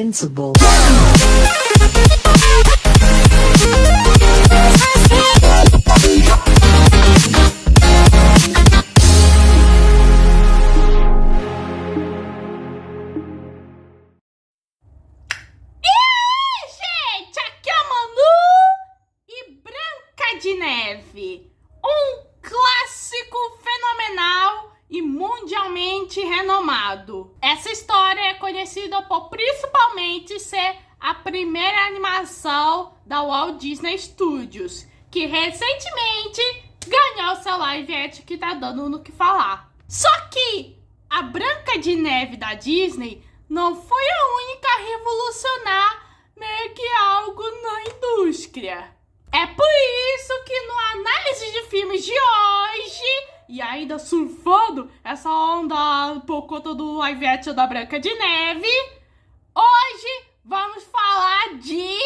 Invincible. De Neve, um clássico fenomenal e mundialmente renomado. Essa história é conhecida por principalmente ser a primeira animação da Walt Disney Studios, que recentemente ganhou seu live action que tá dando no que falar. Só que a Branca de Neve da Disney não foi a única a revolucionar meio que algo na indústria. É por isso que no análise de filmes de hoje, e ainda surfando essa onda por conta do live action da Branca de Neve, hoje vamos falar de...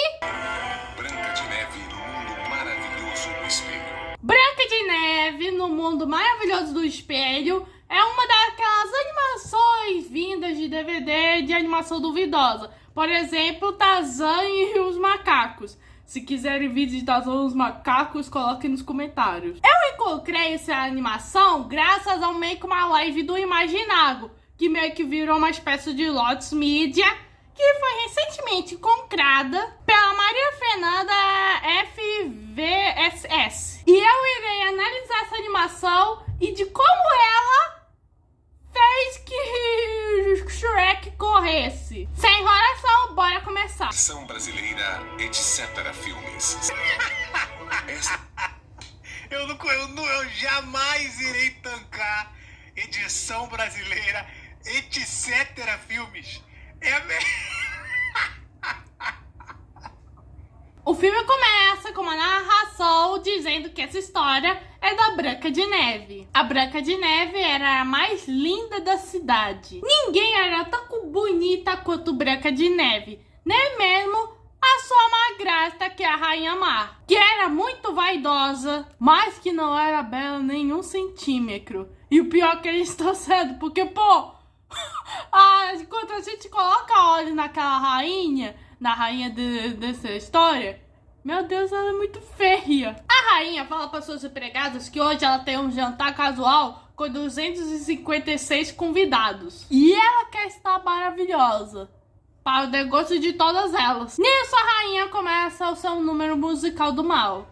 Branca de Neve no Mundo Maravilhoso do Espelho. Branca de Neve no Mundo Maravilhoso do Espelho é uma daquelas animações vindas de DVD de animação duvidosa. Por exemplo, Tarzan e os Macacos. Se quiserem vídeos de Tarzan e os Macacos, coloquem nos comentários. Eu encontrei essa animação graças ao meio que uma live do Imaginago, que meio que virou uma espécie de Lotus Media, que foi recentemente comprada pela Maria Fernanda FVSS. E eu irei analisar essa animação e de como ela fez que Shrek corresse. Sem enrolação, bora começar. Versão brasileira, etc. Filmes. Eu jamais irei tancar edição brasileira, etc. Filmes. É a O filme começa com uma narração dizendo que essa história é da Branca de Neve. A Branca de Neve era a mais linda da cidade. Ninguém era tão bonita quanto Branca de Neve, nem mesmo a sua madrasta, que é a Rainha Mar, que era muito vaidosa, mas que não era bela nem um centímetro. E o pior é que eles estão sendo, porque, pô, quando a gente coloca olho naquela rainha, na rainha dessa história, meu Deus, ela é muito feia. A rainha fala para suas empregadas que hoje ela tem um jantar casual com 256 convidados. E ela quer estar maravilhosa, para o negócio de todas elas. Nisso a rainha começa o seu número musical do mal,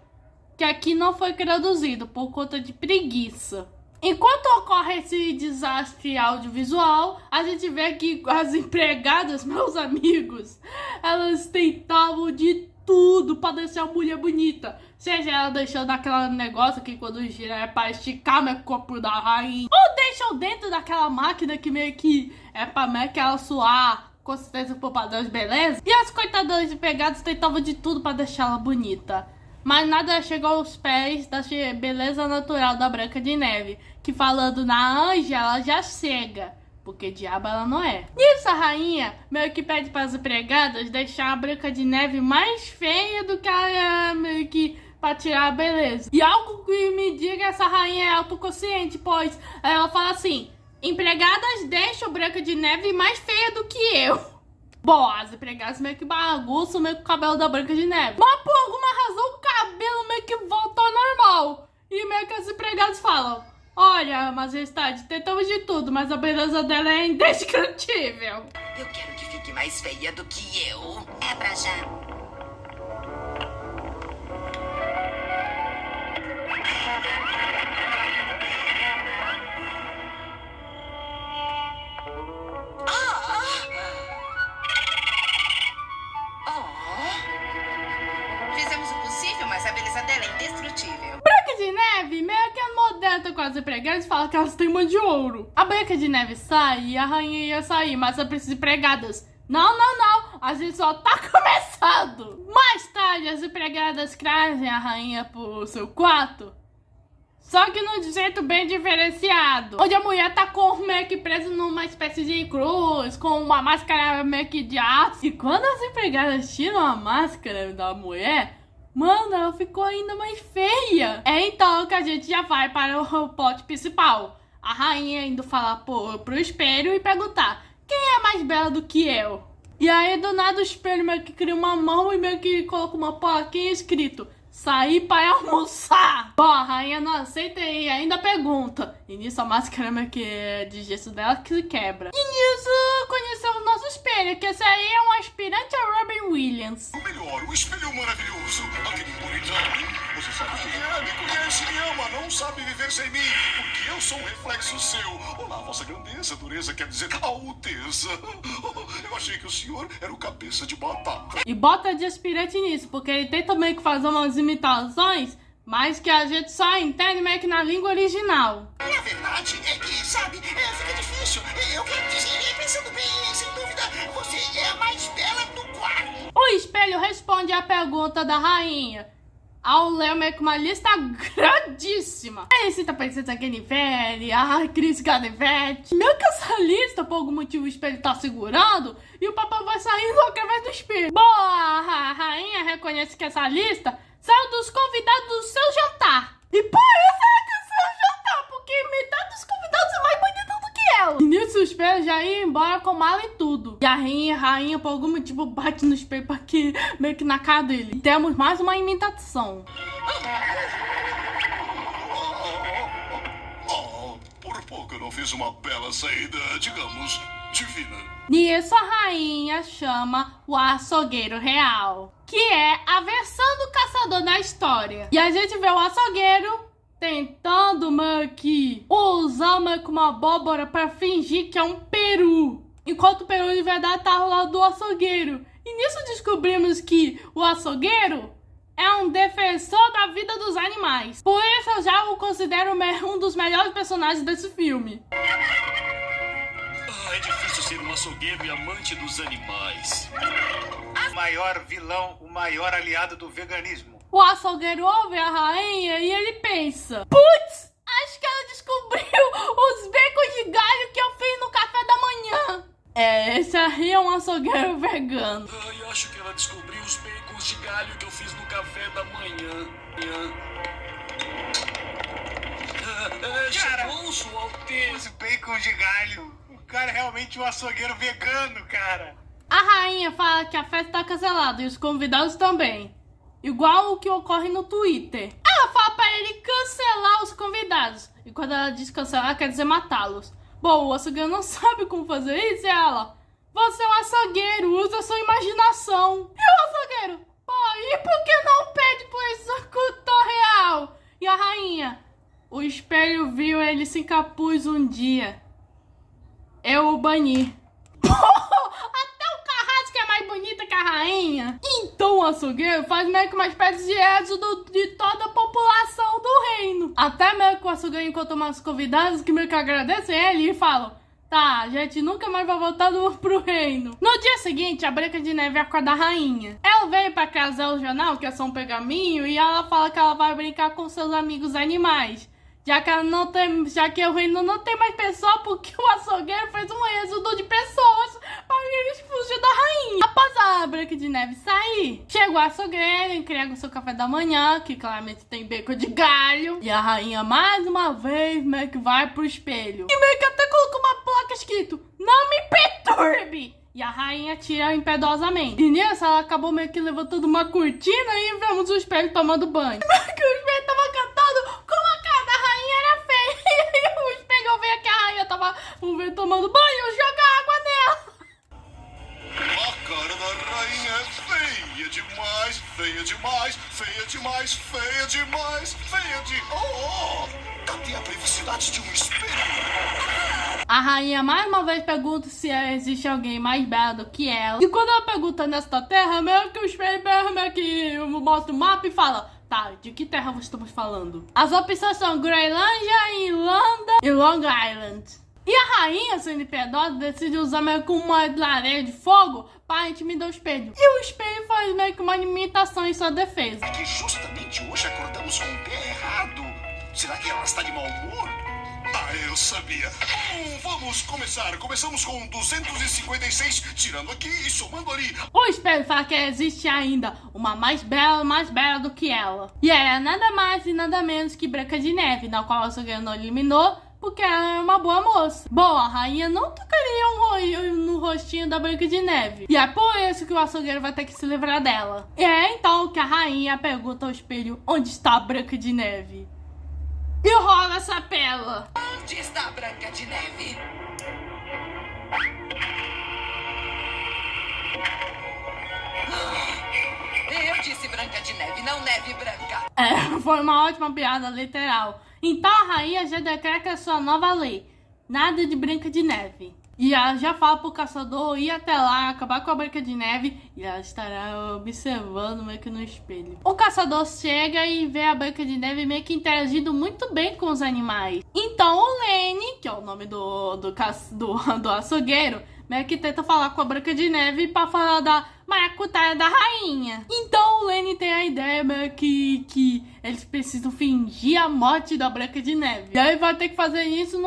que aqui não foi traduzido por conta de preguiça. Enquanto ocorre esse desastre audiovisual, a gente vê que as empregadas, meus amigos, elas tentavam de tudo pra deixar a mulher bonita. Seja ela deixando aquele negócio que quando gira é pra esticar o corpo da rainha, ou deixam dentro daquela máquina que meio que é pra meio que ela suar, com certeza por padrão de beleza. E as coitadas empregadas tentavam de tudo pra deixar ela bonita. Mas nada chegou aos pés da beleza natural da Branca de Neve, que falando na anja, ela já chega, porque diabo ela não é. Nisso a rainha meio que pede para as empregadas deixar a Branca de Neve mais feia do que ela meio que para tirar a beleza. E algo que me diga essa rainha é autoconsciente, pois ela fala assim: empregadas deixam Branca de Neve mais feia do que eu. Bom, as empregadas meio que bagunçam meio que o cabelo da Branca de Neve. Mas por alguma razão o cabelo meio que volta ao normal. E meio que as empregadas falam: olha, majestade, tentamos de tudo, mas a beleza dela é indescritível. Eu quero que fique mais feia do que eu. É pra já. Fizemos o possível, mas a beleza dela é indestrutível. Branca de Neve meio que é modesta com as empregadas e fala que elas têm uma de ouro. A Branca de Neve sai e a rainha ia sair, mas ela precisa de empregadas. Não, a gente só tá começando. Mais tarde, as empregadas trazem a rainha pro seu quarto, só que num jeito bem diferenciado, onde a mulher tá com meio que presa numa espécie de cruz, com uma máscara meio que de aço. E quando as empregadas tiram a máscara da mulher, mano, ela ficou ainda mais feia. É então que a gente já vai para o plot principal. A rainha indo falar pro espelho e perguntar: quem é mais bela do que eu? E aí, do nada, o espelho meio que cria uma mão e meio que coloca uma plaquinha escrito: sair para almoçar. Bom, a rainha não aceita e ainda pergunta. E nisso a máscara meio que de gesso dela que se quebra. E nisso conhecemos o nosso espelho, que esse aí é um aspirante a Robin Williams. O melhor, o espelho maravilhoso. Aquele bonitão. Você sabe quem é, me conhece, me ama, não sabe viver sem mim. Porque eu sou um reflexo seu. Olá, vossa grandeza, dureza quer dizer alteza. Eu achei que o senhor era o cabeça de batata. E bota de aspirante nisso, porque ele tenta meio que fazer umas imitações, mas que a gente só entende meio que na língua original. Na verdade, é que, sabe, fica difícil. Eu quero dizer, pensando bem, sem dúvida, você é a mais bela do quarto. O espelho responde à pergunta da rainha ao ler meio que uma lista grandíssima. Aí cita Princesa Guinevere, a Cris Canivete. Meio que essa lista, por algum motivo, o espelho tá segurando e o papai vai saindo através do espelho. Boa, a rainha reconhece que essa lista saiu dos convidados do seu jantar. E por isso ela quer seu jantar, porque metade dos convidados é mais bonita do que ela. E nisso o espelho já ia embora com mala e tudo. E a rainha por algum motivo, bate no espelho pra que, meio que na cara dele. E temos mais uma imitação. Por pouco eu não fiz uma bela saída, digamos, divina. Nisso a rainha chama o açougueiro real, que é a versão do caçador da história. E a gente vê o açougueiro tentando meio que usar meio que uma abóbora pra fingir que é um peru, enquanto o peru de verdade tá ao lado do açougueiro. E nisso descobrimos que o açougueiro é um defensor da vida dos animais. Por isso eu já o considero um dos melhores personagens desse filme. É difícil ser um açougueiro e amante dos animais. O maior vilão, o maior aliado do veganismo. O açougueiro ouve a rainha e ele pensa: putz, acho que ela descobriu os bacons de galho que eu fiz no café da manhã. Esse aí é um açougueiro vegano. Ai, acho que ela descobriu os bacons de galho que eu fiz no café da manhã. Chegou, Sua Alteza. Os bacons de galho. O cara é realmente um açougueiro vegano, cara. A rainha fala que a festa tá cancelada e os convidados também. Igual o que ocorre no Twitter. Ela fala pra ele cancelar os convidados. E quando ela diz cancelar, quer dizer matá-los. Bom, o açougueiro não sabe como fazer isso e ela: você é um açougueiro, usa a sua imaginação. E o açougueiro: pô, e por que não pede pro executor real? E a rainha: o espelho viu ele sem capuz um dia. Eu o bani. Até o Carrasco é mais bonita que a rainha. Então o açougueiro faz meio que uma espécie de êxodo de toda a população do reino. Até meio que o açougueiro encontra umas convidadas que meio que agradecem ele e falam: tá, a gente nunca mais vai voltar pro reino. No dia seguinte, a Branca de Neve acorda a rainha. Ela veio pra casa o jornal, que é só um pergaminho, e ela fala que ela vai brincar com seus amigos animais. Já que o reino não tem mais pessoa, porque o açougueiro fez um êxodo de pessoas para eles fugir da rainha. Após a Branca de Neve sair, chega o açougueiro, entrega o seu café da manhã, que claramente tem bacon de galho. E a rainha, mais uma vez, meio que vai pro espelho. E meio que até colocou uma placa escrito: não me perturbe! E a rainha tira impiedosamente. E nisso, ela acabou meio que levantando uma cortina e vemos o espelho tomando banho. Meio que o espelho tava cantando como a cara da rainha era feia. E o espelho veio que a rainha tava tomando banho, joga água nela. A cara da rainha é feia demais, feia demais, feia demais, feia demais, feia de... Cadê a privacidade de um espelho? A rainha mais uma vez pergunta se existe alguém mais belo do que ela. E quando ela pergunta nesta terra, meio que o espelho meio que mostra o mapa e fala: tá, de que terra estamos falando? As opções são Groenlândia, Irlanda e Long Island. E a rainha, sendo impiedosa, decide usar meio que uma lareira de fogo para intimidar o espelho. E o espelho faz meio que uma imitação em sua defesa. É que justamente hoje acordamos com o pé errado. Será que ela está de mau humor? Ah, eu sabia. Vamos começar. Começamos com 256, tirando aqui e somando ali. O espelho fala que existe ainda uma mais bela do que ela. E ela é nada mais e nada menos que Branca de Neve, na qual o açougueiro não eliminou, porque ela é uma boa moça. Bom, a rainha não tocaria um roio no rostinho da Branca de Neve. E é por isso que o açougueiro vai ter que se livrar dela. E é então que a rainha pergunta ao espelho onde está a Branca de Neve. E rola essa pela. Onde está a Branca de Neve? Eu disse Branca de Neve, não Neve Branca. Foi uma ótima piada literal. Então a rainha já decreta sua nova lei. Nada de Branca de Neve. E ela já fala pro caçador ir até lá, acabar com a Branca de Neve. E ela estará observando meio que no espelho. O caçador chega e vê a Branca de Neve meio que interagindo muito bem com os animais. Então o Lenny, que é o nome do açougueiro, meio que tenta falar com a Branca de Neve pra falar da maracutaia da rainha. Então o Lenny tem a ideia meio que eles precisam fingir a morte da Branca de Neve. E aí vai ter que fazer isso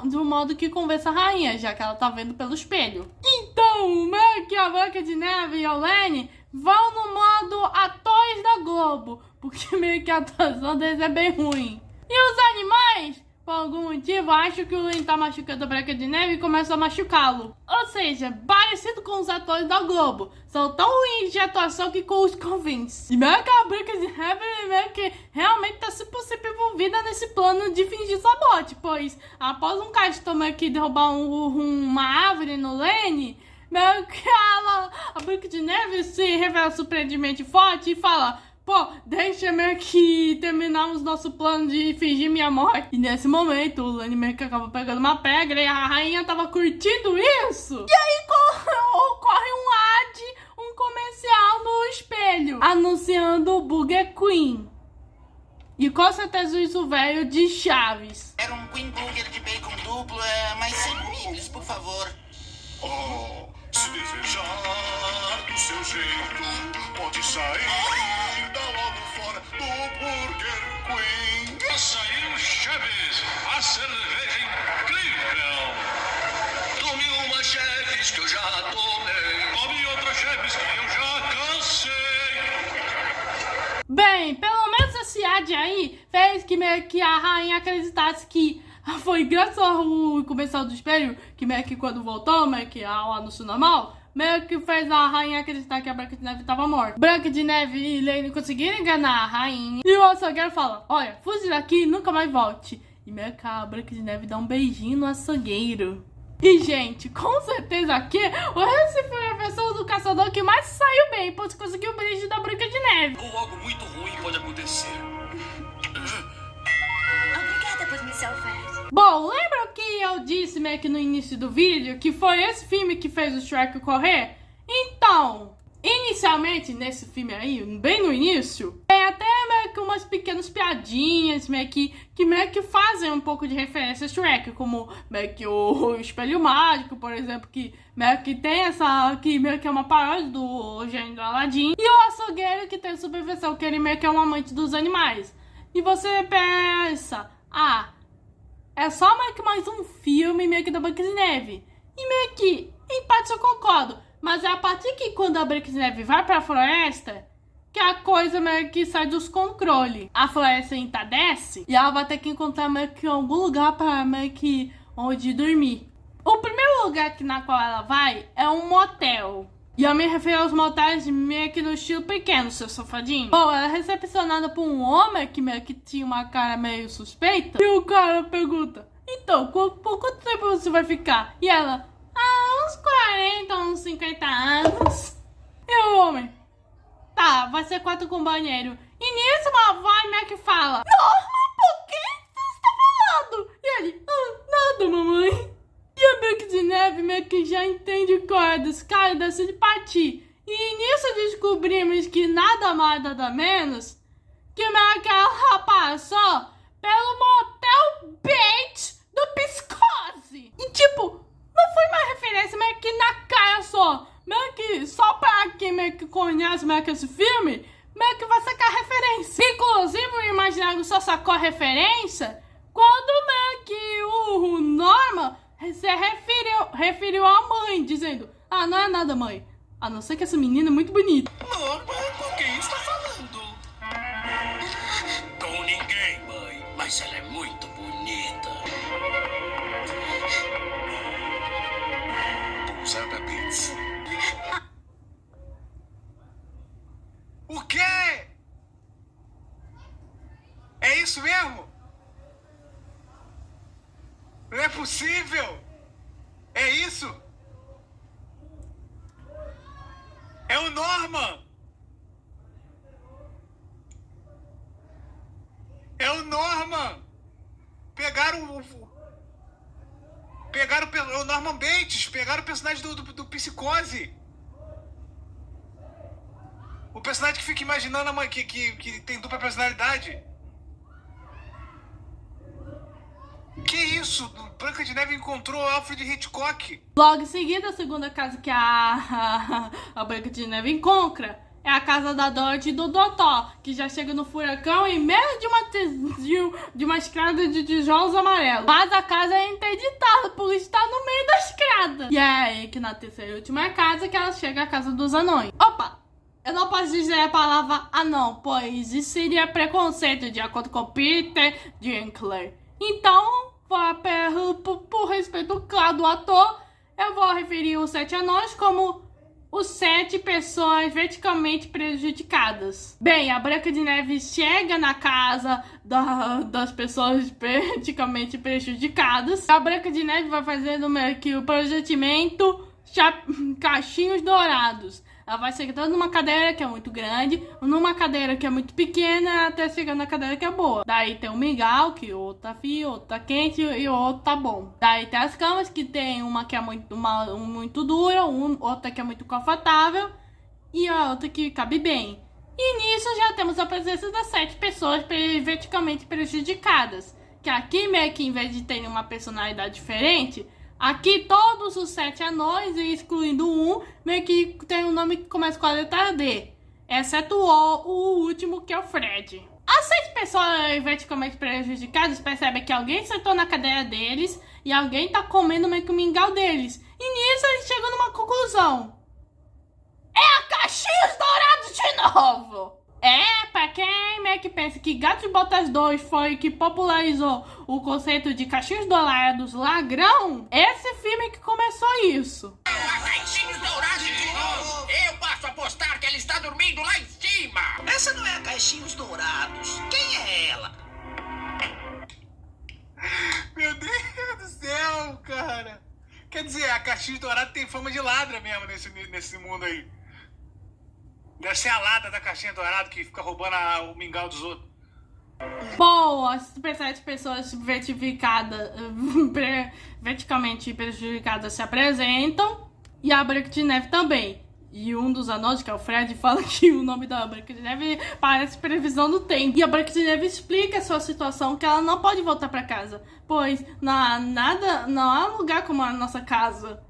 de um modo que convença a rainha, já que ela tá vendo pelo espelho. Então, meio que a Branca de Neve e o Lenny vão no modo atores da Globo, porque meio que a atuação deles é bem ruim. E os animais, por algum motivo, acham que o Lenny tá machucando a Branca de Neve e começam a machucá-lo. Ou seja, parecido com os atores da Globo. São tão ruins de atuação que os convence. E meio que a Branca de Neve meio que realmente tá se possível envolvida nesse plano de fingir sua morte. Pois, após um castor meio que derrubar uma árvore no Lenny, meio que a Branca de Neve se revela surpreendentemente forte e fala: pô, deixa meio que terminarmos nosso plano de fingir minha morte. E nesse momento, o Lenny meio que acaba pegando uma pedra e a rainha tava curtindo isso. E aí ocorre um comercial no espelho, anunciando o Burger Queen. E com certeza isso veio de Chaves. Era um Queen Burger de bacon duplo, mas sem milhos, por favor. Oh, se desejar do seu jeito, pode sair, dá logo fora do Burger Queen. Saiu Chaves, a cerveja incrível. Tome uma Chaves que eu já tomei. Tome outra Chaves que eu já cansei. Bem, pelo menos esse ad aí fez que meio que a rainha acreditasse que foi graças ao comercial do espelho, que meio que quando voltou, meio que ao anúncio normal, meio que fez a rainha acreditar que a Branca de Neve estava morta. Branca de Neve e Lenny conseguiram enganar a rainha. E o açougueiro fala: olha, fuja daqui e nunca mais volte. E meio que a Branca de Neve dá um beijinho no açougueiro. E, gente, com certeza aqui, essa foi a versão do caçador que mais saiu bem, pois conseguiu o beijo da Branca de Neve. Ou algo muito ruim pode acontecer. Obrigada por me salvar. Bom, lembra que eu disse meio que no início do vídeo que foi esse filme que fez o Shrek correr? Então, inicialmente nesse filme aí, bem no início, tem até meio que umas pequenas piadinhas meio que fazem um pouco de referência a Shrek, como meio que o Espelho Mágico, por exemplo, que meio que tem essa, que meio que é uma paródia do gênio do Aladdin, e o açougueiro que tem a subversão, que ele meio que é um amante dos animais. E você pensa, é só meio que mais um filme meio que da Branca de Neve. E meio que, em parte eu concordo. Mas é a partir que quando a Branca de Neve vai pra floresta, que a coisa meio que sai dos controles. A floresta entardece e ela vai ter que encontrar meio que algum lugar pra meio que onde dormir. O primeiro lugar na qual ela vai é um motel. E eu me refiro aos motéis meio que no estilo pequeno, seu safadinho. Bom, ela é recepcionada por um homem que meio que tinha uma cara meio suspeita. E o cara pergunta: então, por quanto tempo você vai ficar? E ela: uns 40, uns 50 anos. E o homem: tá, vai ser quarto com banheiro. E nisso uma voz meio que fala: Norma, por que você está falando? E ele: nada, mamãe. E a Branca de Neve meio que já entende qual é desse cara e decide partir. E nisso descobrimos que nada mais, nada menos que meio que ela passou pelo motel Bates do Psicose. E tipo, não foi uma referência meio que na cara só. Meio que só pra quem meio que conhece meio que esse filme, meio que vai sacar referência. Inclusive o Imaginário só sacou a referência quando meio que o Norma se referiu à mãe, dizendo: não é nada, mãe, a não ser que essa menina é muito bonita. Norma, com quem está falando? Com ninguém, mãe, mas ela é muito bonita. gente. O quê? É isso mesmo? Não é possível! É isso? É o Norman! É o Norman! Pegaram o Norman Bates, pegaram o personagem do Psicose. O personagem que fica imaginando a mãe que tem dupla personalidade. Que isso? Branca de Neve encontrou Alfred Hitchcock. Logo em seguida, a segunda casa que a Branca de Neve encontra é a casa da Dorothy e do Dotó, que já chega no furacão em meio de uma estrada de tijolos amarelos. Mas a casa é interditada por estar no meio da estrada. E é aí que na terceira e última casa que ela chega à casa dos anões. Opa! Eu não posso dizer a palavra anão, pois isso seria preconceito, de acordo com Peter Dinklage. Então, por respeito claro do ator, eu vou referir os 7 anões como os 7 pessoas verticalmente prejudicadas. Bem, a Branca de Neve chega na casa das pessoas verticalmente prejudicadas. A Branca de Neve vai fazendo meio que o projetimento Cachinhos Dourados. Ela vai sentando numa cadeira que é muito grande, numa cadeira que é muito pequena, até chegar na cadeira que é boa. Daí tem um mingau, que o outro tá frio, o outro tá quente e o outro tá bom. Daí tem as camas, que tem uma que é muito dura, outra que é muito confortável e a outra que cabe bem. E nisso já temos a presença das 7 pessoas verticalmente prejudicadas. Que aqui meio que, em vez de terem uma personalidade diferente, aqui todos os 7 anões, excluindo um, meio que tem um nome que começa com a letra D. Exceto o último, que é o Fred. As 7 pessoas verticalmente prejudicadas percebem que alguém sentou na cadeira deles e alguém tá comendo meio que o mingau deles. E nisso eles chegam numa conclusão. É a Cachinhos Dourados de novo! Pra quem meio que pensa que Gato de Botas 2 foi que popularizou o conceito de Cachinhos Dourados Lagrão, esse filme que começou isso. Cachinhos Dourados de novo! Eu posso apostar que ela está dormindo lá em cima! Essa não é a Caixinhos Dourados. Quem é ela? Meu Deus do céu, cara! Quer dizer, a Cachinhos Dourados tem fama de ladra mesmo nesse mundo aí. Deve ser a lada da Caixinha Dourada que fica roubando o mingau dos outros. Bom, as 7 pessoas verticalmente prejudicadas se apresentam e a Branca de Neve também. E um dos anões, que é o Fred, fala que o nome da Branca de Neve parece previsão do tempo. E a Branca de Neve explica a sua situação, que ela não pode voltar pra casa, pois não há lugar como a nossa casa.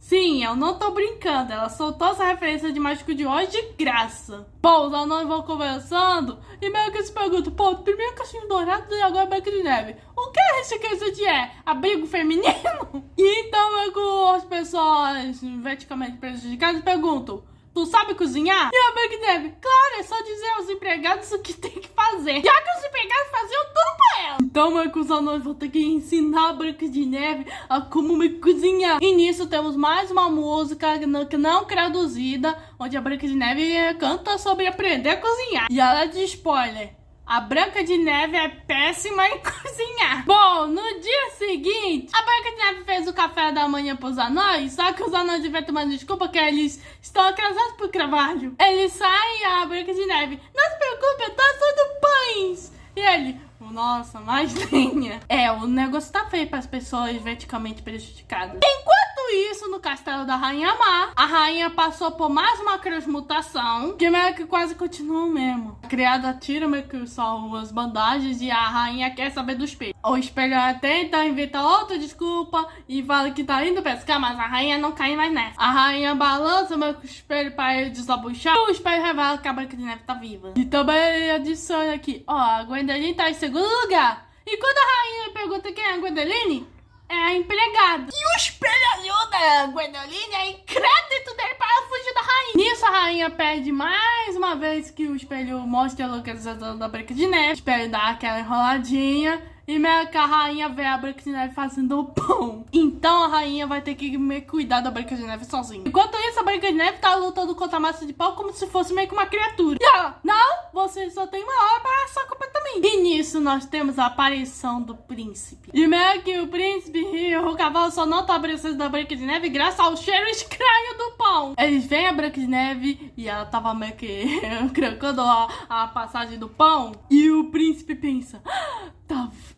Sim, eu não tô brincando, ela soltou essa referência de Mágico de Oz de graça. Bom, os anões vão conversando e meio que se perguntam, primeiro Cachinho Dourado e agora Branca de Neve. O que é isso de abrigo feminino? E então meio que as pessoas verticalmente prejudicadas perguntam, tu sabe cozinhar? E a Branca de Neve, claro, é só dizer aos empregados o que tem que fazer. Já que os empregados faziam tudo pra ela. Então, meio que os anões vão ter que ensinar a Branca de Neve a como me cozinhar. E nisso temos mais uma música não traduzida, onde a Branca de Neve canta sobre aprender a cozinhar. E ela de spoiler. A Branca de Neve é péssima em cozinhar. Bom, no dia seguinte, a Branca de Neve fez o café da manhã pros anões, só que os anões devem tomar desculpa que eles estão atrasados pro trabalho. Eles saem e a Branca de Neve, não se preocupe, eu tô assando pães. E ele, nossa, mais lenha. O negócio tá feio pras pessoas verticalmente prejudicadas. Enquanto isso, no castelo da Rainha Má, a rainha passou por mais uma transmutação, que meio que quase continua o mesmo. A criada tira meio que só as bandagens e a rainha quer saber do espelho. O espelho tenta inventar outra desculpa e fala que tá indo pescar, mas a rainha não cai mais nessa. A rainha balança meio que o espelho para ele desabuchar. O espelho revela que a Branca de Neve tá viva. E também ele adiciona aqui, a Gwendoline tá em segundo lugar. E quando a rainha pergunta quem é a Gwendoline, é a empregada. E o espelho ajuda a Gwendoline a entrar dentro dele para fugir da rainha. Nisso a rainha pede mais uma vez que o espelho mostre a localização da Branca de Neve. O espelho dá aquela enroladinha E meio que a rainha vê a Branca de Neve fazendo o pão. Então a rainha vai ter que meio que cuidar da Branca de Neve sozinha. Enquanto isso, a Branca de Neve tá lutando contra a massa de pão como se fosse meio que uma criatura. E ela, não, você só tem uma hora para só culpa também. E nisso nós temos a aparição do príncipe. E meio que o príncipe e o cavalo só não tá aparecendo da Branca de Neve graças ao cheiro estranho do pão. Eles veem a Branca de Neve e ela tava meio que crancando a passagem do pão. E o príncipe pensa,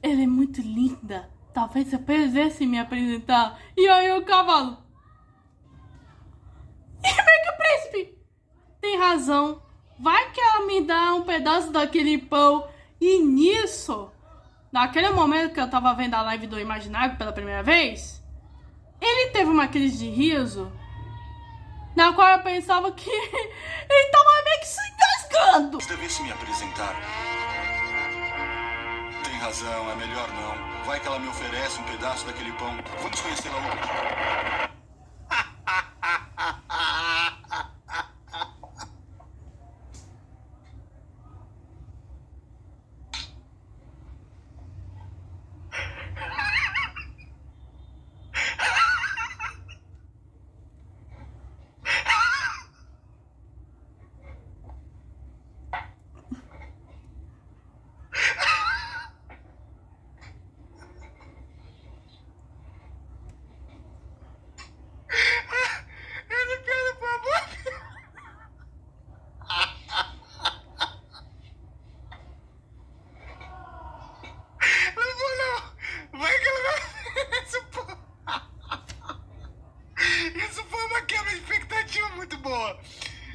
ela é muito linda. Talvez eu pudesse me apresentar. E aí o cavalo. E meio que o príncipe tem razão. Vai que ela me dá um pedaço daquele pão. E nisso, naquele momento que eu tava vendo a live do Imaginário pela primeira vez, ele teve uma crise de riso, na qual eu pensava que ele tava meio que se engasgando. Devesse me apresentar. Tem razão, é melhor não. Vai que ela me oferece um pedaço daquele pão. Vamos conhecê-la hoje.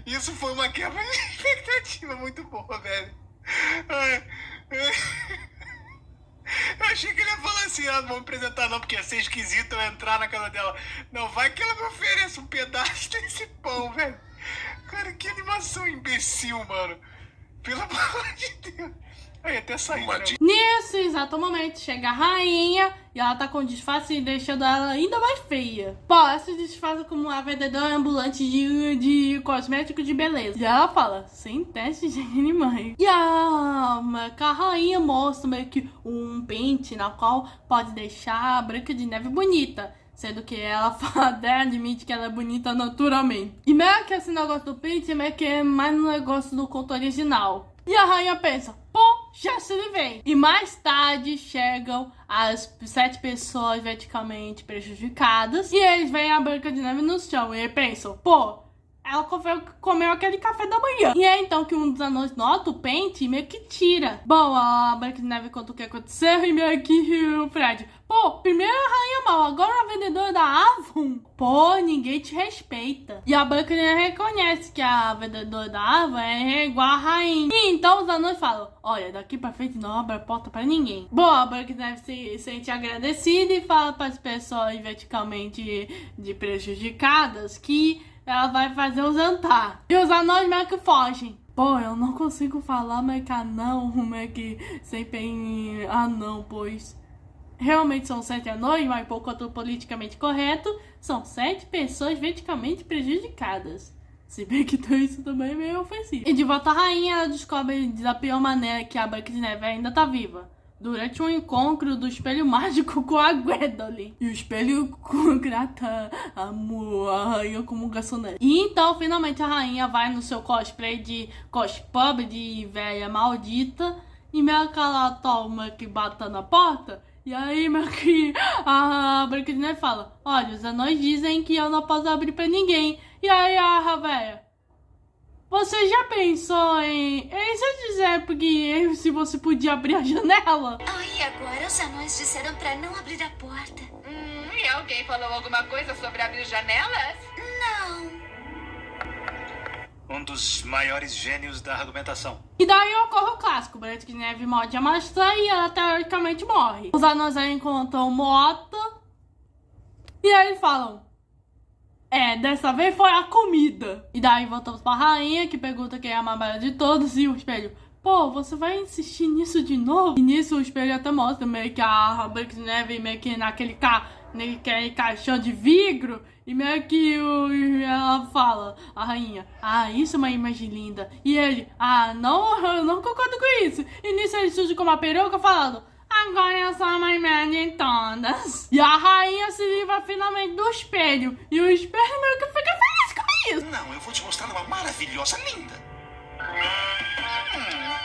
Isso foi uma quebra de expectativa muito boa, velho. Eu achei que ele ia falar assim, não vou me apresentar não, porque ia ser esquisito eu entrar na casa dela. Não, vai que ela me oferece um pedaço desse pão, velho. Cara, que animação imbecil, mano. Pelo amor de Deus. Aí até saiu, né? Nesse exato momento, chega a rainha e ela tá com disfarce deixando ela ainda mais feia. Pô, ela se disfarça como uma vendedora ambulante de cosméticos de beleza. E ela fala, sem teste de animais. E a rainha mostra meio que um pente na qual pode deixar a Branca de Neve bonita. Sendo que ela admite que ela é bonita naturalmente. E meio que esse negócio do pente, meio que é mais um negócio do conto original. E a rainha pensa, pô, já se livrei. E mais tarde chegam as 7 pessoas verticalmente prejudicadas. E eles veem a Branca de Neve no chão. E eles pensam, pô, ela comeu aquele café da manhã. E é então que um dos anões nota o pente e meio que tira. Bom, a Branca de Neve conta o que aconteceu e meio que o Fred, pô, primeiro a rainha mal, agora a vendedora da Avon. Pô, ninguém te respeita. E a Branca de Neve reconhece que a vendedora da Avon é igual a rainha. E então os anões falam, olha, daqui pra frente não abre a porta pra ninguém. Bom, a Branca de Neve se sente agradecida e fala para as pessoas verticalmente prejudicadas que ela vai fazer o jantar. E os anões meio que fogem. Pô, eu não consigo falar meio que anão, meio que sempre anão, pois realmente são 7 anões, mas por conta do politicamente correto, são 7 pessoas verticalmente prejudicadas. Se bem que tudo isso também é meio ofensivo. E de volta à rainha, ela descobre da pior maneira que a Branca de Neve ainda tá viva. Durante um encontro do espelho mágico com a Gwendolyn. E o espelho grata a rainha como garçonete. E então, finalmente, a rainha vai no seu cosplay de cospobre de velha maldita. E meio que ela toma que bata na porta. E aí, meio que a Branca de Neve fala, olha, os anões dizem que eu não posso abrir pra ninguém. E aí a velha, você já pensou em... se eu dizer porque se você podia abrir a janela? E agora os anões disseram pra não abrir a porta. E alguém falou alguma coisa sobre abrir janelas? Não. Um dos maiores gênios da argumentação. E daí ocorre o clássico, Branca de Neve morde a maçã e ela teoricamente morre. Os anões aí encontram Mota e aí eles falam, dessa vez foi a comida. E daí voltamos pra rainha, que pergunta quem é a mais bela de todos. E o espelho, pô, você vai insistir nisso de novo? E nisso o espelho até mostra meio que a Branca de Neve meio que naquele caixão de vidro. E meio que ela fala, a rainha, isso é uma imagem linda. E ele, não, eu não concordo com isso. E nisso ele surge com uma peruca falando, agora eu sou a mais bela de todas. E a rainha se livra finalmente do espelho. E o espelho meio que fica feliz com isso. Não, eu vou te mostrar uma maravilhosa linda.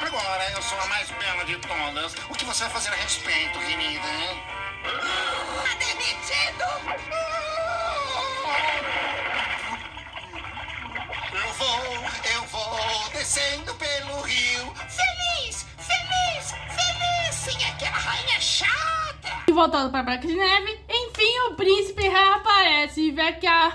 Agora eu sou a mais bela de todas. O que você vai fazer a respeito, querida? Tá demitido! Eu vou descendo pelo rio. Feliz, feliz, feliz! Sem aquela rainha chata! E voltando pra Branca de Neve, enfim o príncipe reaparece e vê que a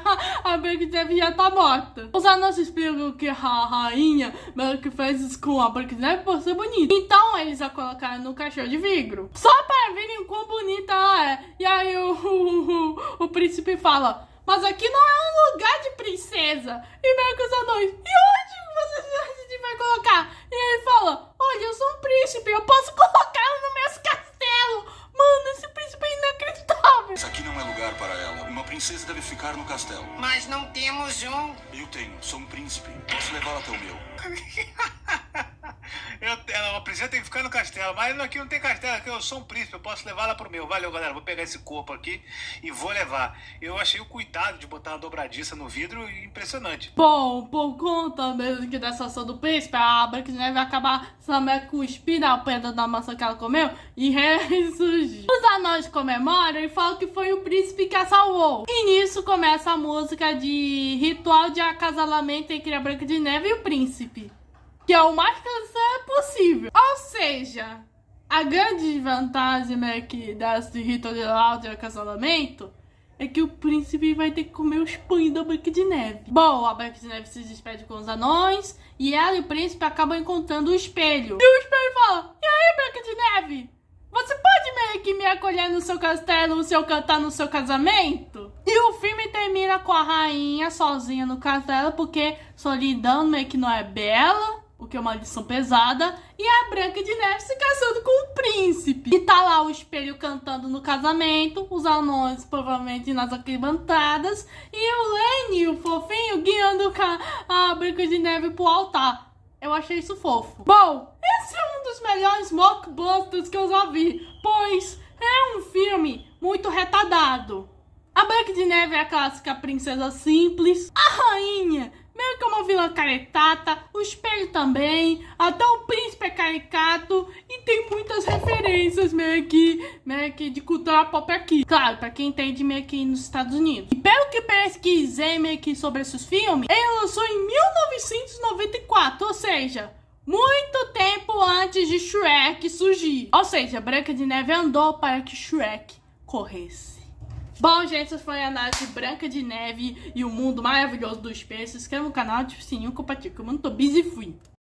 Branca de Neve já tá morta. Os anões explicam que a rainha meio que fez isso com a Branca de Neve por ser bonita. Então eles a colocaram no caixão de vidro, só para verem o quão bonita ela é. E aí o príncipe fala: mas aqui não é um lugar de princesa. E meio que os anões: e onde a gente vai colocar? E ele fala: olha, eu sou um príncipe, eu posso colocá-lo no meu castelo. Mano, esse príncipe é inacreditável. Mas aqui não é lugar para ela. Uma princesa deve ficar no castelo. Mas não temos um. Eu tenho, sou um príncipe. Posso levá-la até o meu. A princesa tem que ficar no castelo, mas aqui não tem castelo, aqui eu sou um príncipe, eu posso levá-la pro meu. Valeu, galera, vou pegar esse corpo aqui e vou levar. Eu achei o cuidado de botar uma dobradiça no vidro impressionante. Bom, por conta mesmo que dessa ação do príncipe, a Branca de Neve vai acabar também cuspindo a pedra da maçã que ela comeu e ressurgir. Os anões comemoram e falam que foi o príncipe que a salvou. E nisso começa a música de ritual de acasalamento entre a Branca de Neve e o príncipe, que é o mais cansado possível. Ou seja, a grande vantagem, né, que desse ritual de acasalamento é que o príncipe vai ter que comer os pães da Branca de Neve. Bom, a Branca de Neve se despede com os anões e ela e o príncipe acabam encontrando o espelho. E o espelho fala: e aí, Branca de Neve? Você pode meio que me acolher no seu castelo se eu cantar no seu casamento? E o filme termina com a rainha sozinha no castelo, porque solidão meio que não é bela, o que é uma lição pesada, e a Branca de Neve se casando com o príncipe. E tá lá o espelho cantando no casamento, os anões provavelmente nas arquibancadas, e o Lenny, o fofinho, guiando a Branca de Neve pro altar. Eu achei isso fofo. Bom, esse é um dos melhores mockbusters que eu já vi, pois é um filme muito retardado. A Branca de Neve é a clássica princesa simples, a rainha meio que uma vilã caricata, o espelho também, até o príncipe é caricato e tem muitas referências meio que de cultura pop aqui. Claro, pra quem entende meio que nos Estados Unidos. E pelo que pesquisei meio que sobre esses filmes, ele lançou em 1994, ou seja, muito tempo antes de Shrek surgir. Ou seja, Branca de Neve andou para que Shrek corresse. Bom, gente, essa foi a análise de Branca de Neve e o mundo maravilhoso do espelho. Se inscreva no canal, ative o sininho, compartilhe, que eu não tô busy e fui.